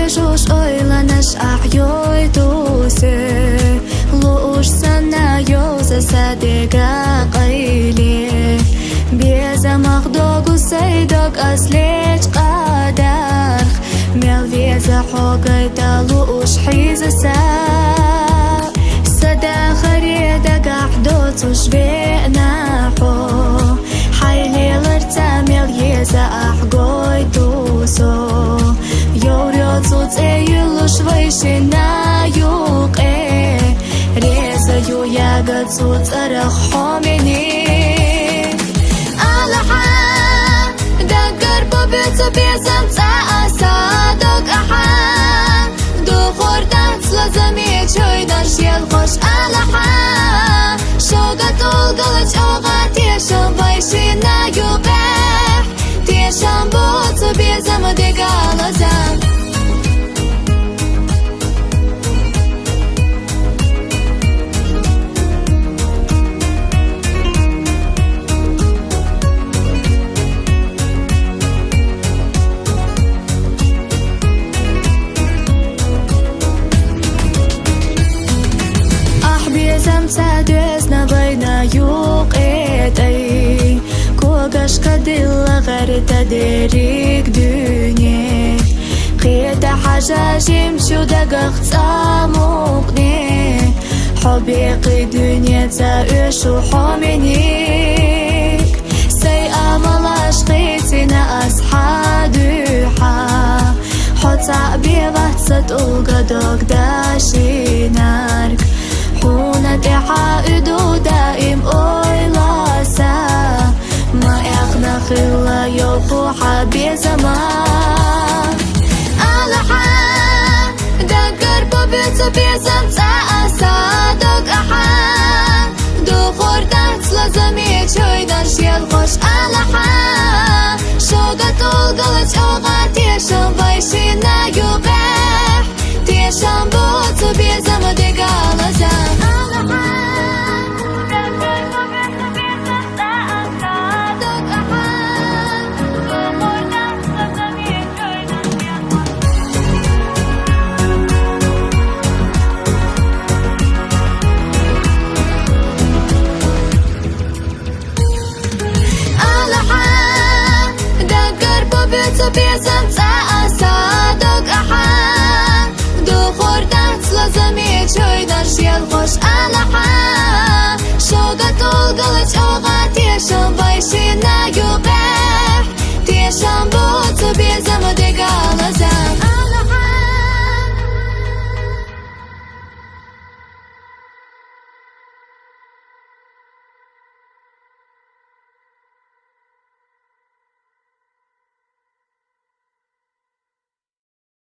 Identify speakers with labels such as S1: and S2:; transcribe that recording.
S1: بجوش اويلانش احيوي توسي لوش سنة يوز صديقة قيلي بيزا مخدوق وسيدوك أسليج قادر ميل بيزا حوقي تلوش حيز سدا خريدك أحدوت وشبينا حو حيلي لرتامل يزا أحقوي توسو يوريو توت ايلوش ويشنا يوقي ريزا يو ياغا توت أرخ حوميني بيتو بيزم صدق أحا دو خوردن سلازمي چويدن شيل خوش ألحا شوقت أولغلج أوغا تيشم بايشي نايوبح تيشم بوتو بيزم ديگالزم سادوزنا بين يوقيتي كوغاش قدل غير تدريك دنيا قيت حاجة شو دقق تاموقني حبيقي دنيا تاوش وحومنيك سي أمل عشقيتنا أصحادوحا حتى بيبات ستوغا دوغ داشينارك هونك حائدو دائم أويلاسا ما إخنا خلا يوفو حبي زمان ألحا دقر ببيتو بيزم صدق أحا دو خوردن سلازمي چويدن شيل خوش ألحا شوقت أولغلج أوغا تيشم بايشي نايوبح تيشم بوتو بيزم ديگالزم بيتو بيزم صدق أحا دو خوردن سلازمي چويدن شيل خوش ألحا شوقت أولغلج أوغا تيشم بايشي نايوبح